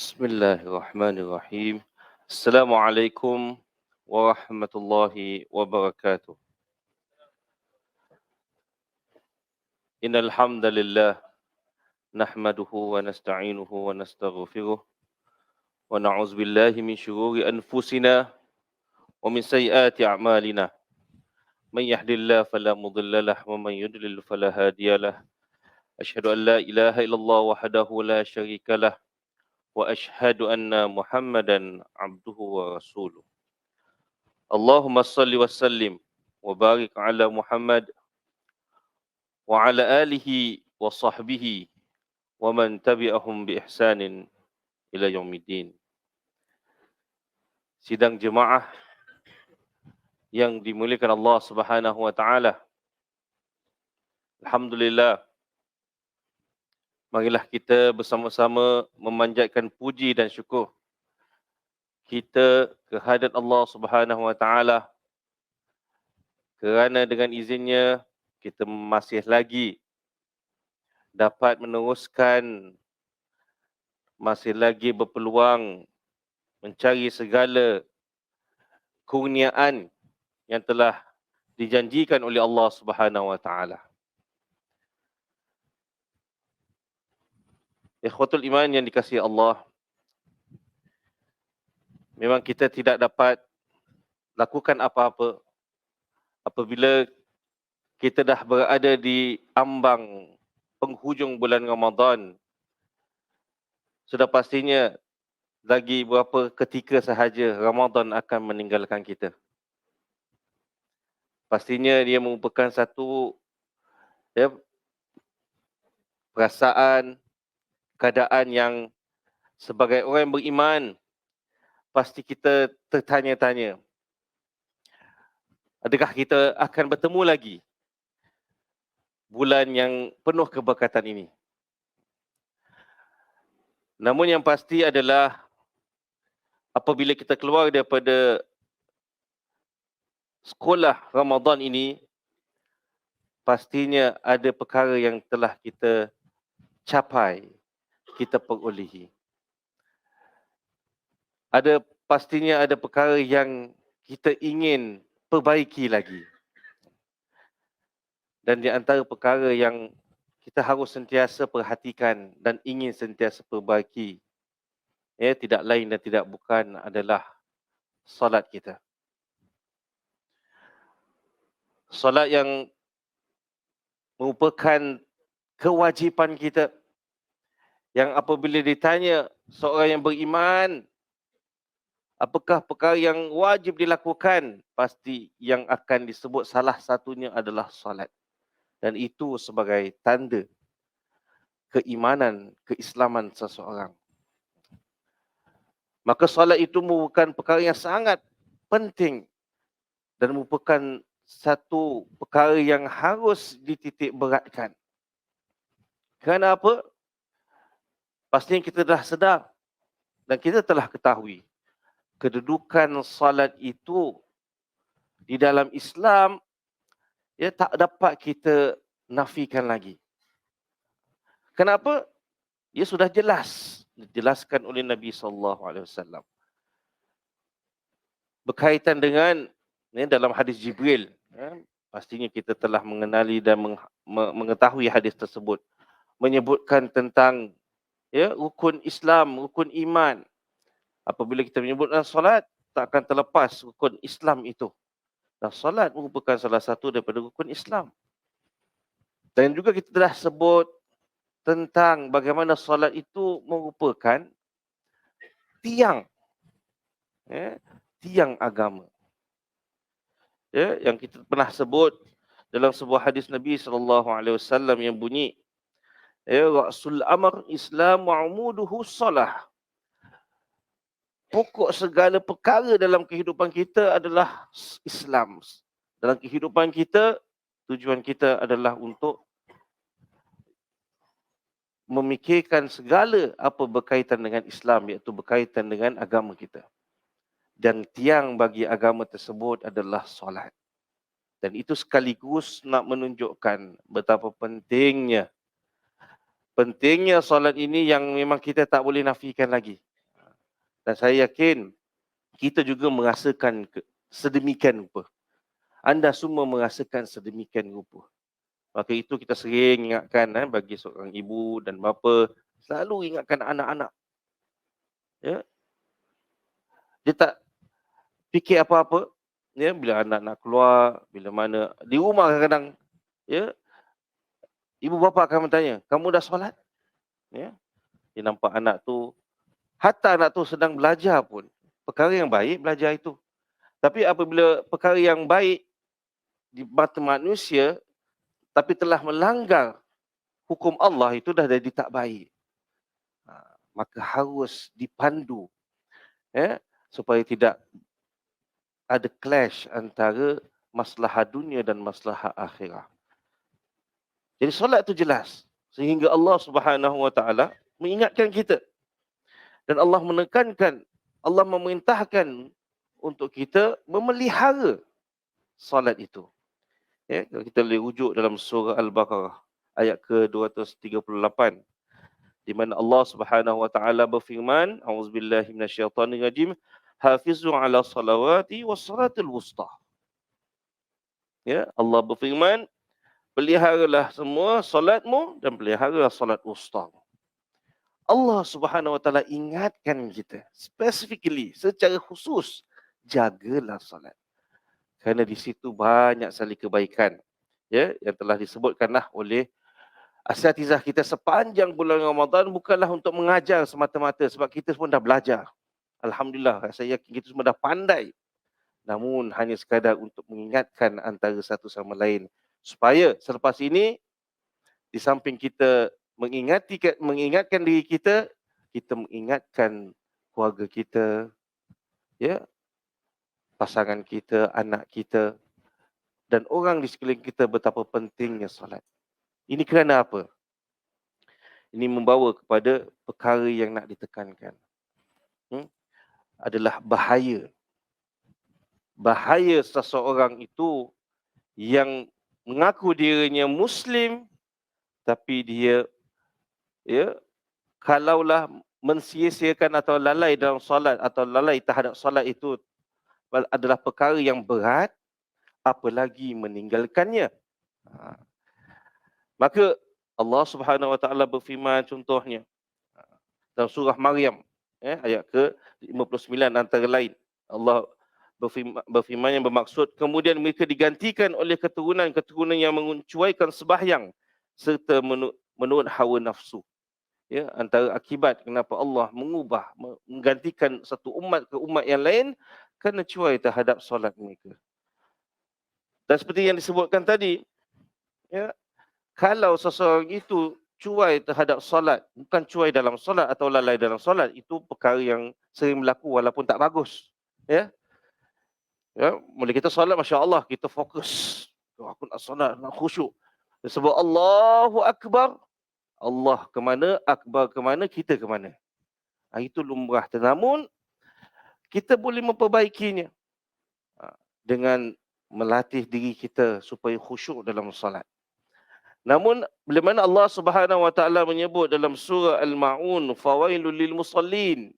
Bismillahirrahmanirrahim. Assalamualaikum warahmatullahi wabarakatuh. Innal hamdalillah nahmaduhu wa nasta'inuhu wa nastaghfiruh wa na'udzu billahi min shururi anfusina wa min sayyiati a'malina. Man yahdihillahu fala mudilla lahu wa man yudlil fala hadiyalah. Asyhadu an la ilaha illallah wahdahu la syarikalah wa asyhadu anna Muhammadan abduhu wa rasuluh. Allahumma salli wa sallim wa barik ala Muhammad wa ala alihi wa sahbihi wa man tabi'ahum bi ihsanin ila yaumiddin. Sidang jemaah yang dimuliakan Allah Subhanahu wa taala. Alhamdulillah, marilah kita bersama-sama memanjatkan puji dan syukur kita kehadrat Allah Subhanahu wa taala kerana dengan izinnya kita masih lagi dapat meneruskan, masih lagi berpeluang mencari segala kurniaan yang telah dijanjikan oleh Allah Subhanahu wa taala. Ikhwatul iman yang dikasihi Allah, memang kita tidak dapat lakukan apa-apa apabila kita dah berada di ambang penghujung bulan Ramadan. Sudah pastinya lagi beberapa ketika sahaja Ramadan akan meninggalkan kita. Pastinya dia merupakan satu perasaan, keadaan yang sebagai orang yang beriman pasti kita tertanya-tanya, adakah kita akan bertemu lagi bulan yang penuh keberkatan ini? Namun yang pasti adalah apabila kita keluar daripada sekolah Ramadan ini, pastinya ada perkara yang telah kita capai, kita perolehi. Pastinya ada perkara yang kita ingin perbaiki lagi. Dan di antara perkara yang kita harus sentiasa perhatikan dan ingin sentiasa perbaiki, tidak lain dan tidak bukan adalah solat kita. Solat yang merupakan kewajipan kita, yang apabila ditanya seorang yang beriman, apakah perkara yang wajib dilakukan, pasti yang akan disebut salah satunya adalah solat. Dan itu sebagai tanda keimanan, keislaman seseorang. Maka solat itu merupakan perkara yang sangat penting dan merupakan satu perkara yang harus dititik beratkan. Kerana apa? Pastinya kita dah sedar dan kita telah ketahui kedudukan solat itu di dalam Islam tak dapat kita nafikan lagi. Kenapa? Ia sudah jelas dijelaskan oleh Nabi SAW. Berkaitan dengan dalam hadis Jibril, pastinya kita telah mengenali dan mengetahui hadis tersebut, menyebutkan tentang rukun Islam, rukun iman. Apabila kita menyebutkan solat, tak akan terlepas rukun Islam itu. Dan solat merupakan salah satu daripada rukun Islam. Dan juga kita telah sebut tentang bagaimana solat itu merupakan tiang, tiang agama. Yang kita pernah sebut dalam sebuah hadis Nabi SAW yang bunyi, Rasul amr Islam wa umuduhu salah. Pokok segala perkara dalam kehidupan kita adalah Islam. Dalam kehidupan kita, tujuan kita adalah untuk memikirkan segala apa berkaitan dengan Islam, iaitu berkaitan dengan agama kita. Dan tiang bagi agama tersebut adalah solat. Dan itu sekaligus nak menunjukkan betapa pentingnya solat ini yang memang kita tak boleh nafikan lagi. Dan saya yakin kita juga merasakan sedemikian rupa. Anda semua merasakan sedemikian rupa. Maka itu kita sering ingatkan bagi seorang ibu dan bapa, selalu ingatkan anak-anak. Ya. Dia tak fikir apa-apa, ya, bila anak nak keluar, bila mana di rumah kadang-kadang, ya, ibu bapa akan bertanya, kamu dah solat? Ya. Dia nampak anak tu, hatta anak tu sedang belajar pun, perkara yang baik belajar itu. Tapi apabila perkara yang baik di mata manusia tapi telah melanggar hukum Allah, itu dah jadi tak baik. Maka harus dipandu, ya, supaya tidak ada clash antara maslahah dunia dan maslahah akhirah. Jadi solat itu jelas, sehingga Allah Subhanahu Wa Taala mengingatkan kita, dan Allah menekankan, Allah memerintahkan untuk kita memelihara solat itu. Ya, kalau kita boleh rujuk dalam surah Al-Baqarah ayat ke-238, di mana Allah Subhanahu Wa Taala berfirman, A'udzubillahi minasyaitonirrajim, hafizu ala salawati was salatul wusta. Ya, Allah berfirman, peliharalah semua solatmu dan peliharalah solat wusta. Allah Subhanahu Wa Taala ingatkan kita specifically, secara khusus, jagalah solat. Kerana di situ banyak sekali kebaikan, ya, yang telah disebutkanlah oleh asatizah kita sepanjang bulan Ramadan, bukanlah untuk mengajar semata-mata, sebab kita semua dah belajar. Alhamdulillah, saya yakin kita semua dah pandai. Namun hanya sekadar untuk mengingatkan antara satu sama lain, supaya selepas ini, di samping kita mengingatkan diri kita, kita mengingatkan keluarga kita, ya, pasangan kita, anak kita, dan orang di sekeliling kita betapa pentingnya solat. Ini kerana apa? Ini membawa kepada perkara yang nak ditekankan. Adalah bahaya. Bahaya seseorang itu yang mengaku dirinya Muslim, tapi dia, ya, kalaulah mensia-siakan atau lalai dalam solat atau lalai terhadap solat itu adalah perkara yang berat, apalagi meninggalkannya. Maka Allah Subhanahu Wa Taala berfirman contohnya dalam surah Maryam, ayat ke-59 antara lain. Allah berfirman yang bermaksud, kemudian mereka digantikan oleh keturunan yang mencuaikan sembahyang serta menurut hawa nafsu. Ya, antara akibat kenapa Allah menggantikan satu umat ke umat yang lain, kerana cuai terhadap solat mereka. Dan seperti yang disebutkan tadi, ya, kalau seseorang itu cuai terhadap solat, bukan cuai dalam solat atau lalai dalam solat, itu perkara yang sering berlaku walaupun tak bagus. Ya, ya, bila kita solat, Masya Allah, kita fokus. Aku nak solat, nak khusyuk. Sebab Allahu Akbar, Allah ke mana, Akbar ke mana, kita ke mana. Itu lumrah. Namun, kita boleh memperbaikinya dengan melatih diri kita supaya khusyuk dalam solat. Namun, bila mana Allah Subhanahu Wa Taala menyebut dalam surah Al-Ma'un, fawailul lil musallin,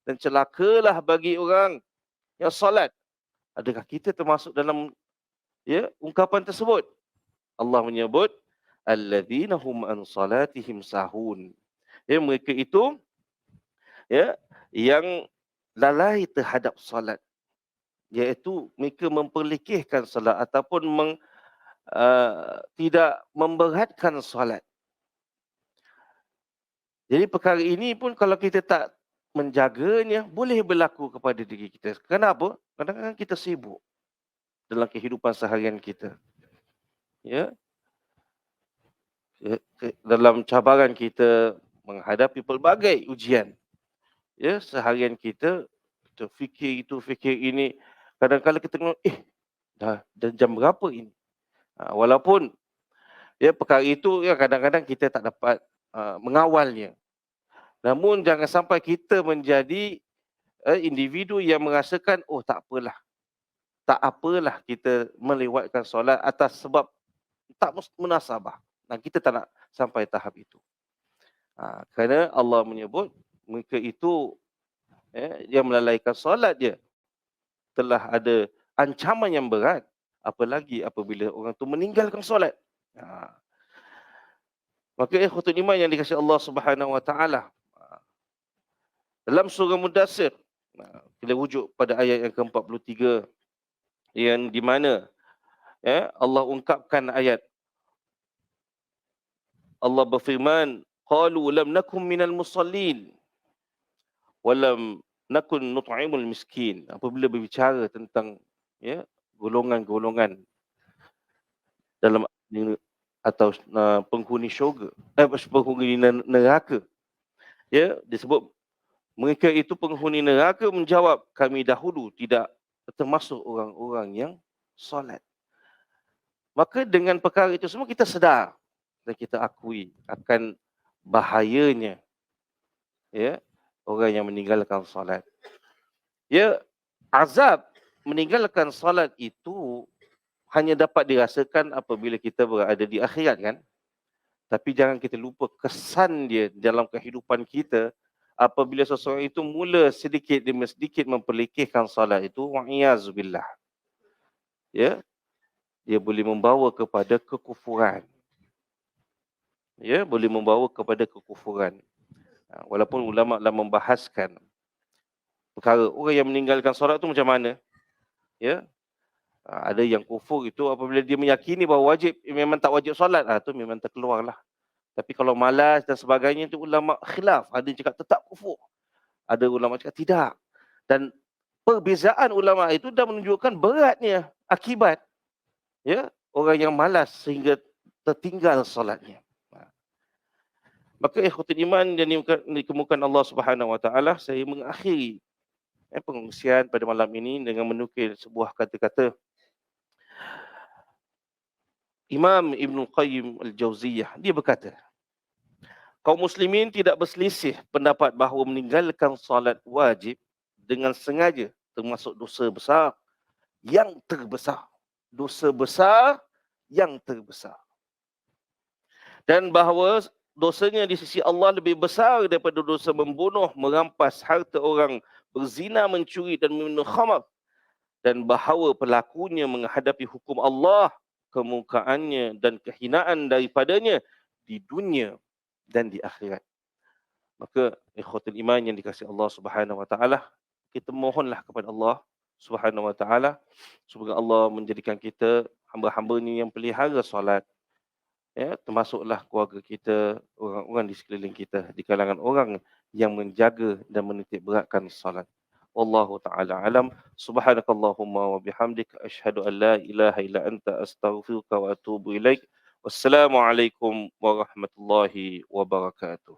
dan celakalah bagi orang yang solat. Adakah kita termasuk dalam, ya, ungkapan tersebut? Allah menyebut alladzina hum an salatihim sahun. Ya, mereka itu, ya, yang lalai terhadap solat, iaitu mereka memperlekehkan solat ataupun tidak memberatkan solat. Jadi perkara ini pun kalau kita tak menjaganya, boleh berlaku kepada diri kita. Kenapa? Kadang-kadang kita sibuk dalam kehidupan seharian kita. Ya, dalam cabaran kita menghadapi pelbagai ujian, ya, seharian kita fikir itu, fikir ini. Kadang-kadang kita tengok, dah jam berapa ini? Walaupun, ya, perkara itu, ya, kadang-kadang kita tak dapat mengawalnya. Namun jangan sampai kita menjadi individu yang merasakan, tak apalah kita melewatkan solat atas sebab tak munasabah. Dan kita tak nak sampai tahap itu. Kerana Allah menyebut mereka itu yang melalaikan solat dia telah ada ancaman yang berat, apalagi apabila orang tu meninggalkan solat. Maka ikhwatul iman yang dikasihi Allah Subhanahu wa taala, dalam surah Mudassir, kita rujuk pada ayat yang ke-43 yang di mana Allah ungkapkan ayat, Allah berfirman, qalu lam nakum minal musallin wa lam nakun nut'imul miskin. Apabila berbicara tentang golongan-golongan dalam atau penghuni syurga, penghuni neraka, disebut mereka itu penghuni neraka menjawab, kami dahulu tidak termasuk orang-orang yang solat. Maka dengan perkara itu semua kita sedar dan kita akui akan bahayanya orang yang meninggalkan solat. Azab meninggalkan solat itu hanya dapat dirasakan apabila kita berada di akhirat, kan? Tapi jangan kita lupa kesan dia dalam kehidupan kita apabila seseorang itu mula sedikit demi sedikit memperlekehkan solat itu, wa'iyazubillah. Dia boleh membawa kepada kekufuran. Boleh membawa kepada kekufuran. Walaupun ulama telah membahaskan perkara orang yang meninggalkan solat tu macam mana. Ada yang kufur itu apabila dia meyakini bahawa wajib, memang tak wajib solat, tu memang terkeluarlah. Tapi kalau malas dan sebagainya itu ulama khilaf. Ada yang cakap tetap kufur, ada ulama cakap tidak. Dan perbezaan ulama itu dah menunjukkan beratnya akibat orang yang malas sehingga tertinggal solatnya. Maka ikhwatul iman yang dikemukakan Allah Subhanahu wa taala, saya mengakhiri pengungsian pada malam ini dengan menukil sebuah kata-kata Imam Ibn Qayyim Al-Jauziyah. Dia berkata, kaum muslimin tidak berselisih pendapat bahawa meninggalkan solat wajib dengan sengaja termasuk dosa besar yang terbesar. Dosa besar yang terbesar. Dan bahawa dosanya di sisi Allah lebih besar daripada dosa membunuh, merampas harta orang, berzina, mencuri dan meminum khamar. Dan bahawa pelakunya menghadapi hukum Allah, kemurkaannya dan kehinaan daripadanya di dunia dan di akhirat. Maka ikhwatul iman yang dikasihi Allah Subhanahu wa taala, kita mohonlah kepada Allah Subhanahu wa taala semoga Allah menjadikan kita hamba-hamba-Nya yang pelihara solat, termasuklah keluarga kita, orang-orang di sekeliling kita, di kalangan orang yang menjaga dan menitik beratkan solat. Wallahu ta'ala alam. Subhanakallahumma wa bihamdika asyhadu an la ilaha illa anta astaghfiruka wa atubu ilaik. Wassalamualaikum warahmatullahi wabarakatuh.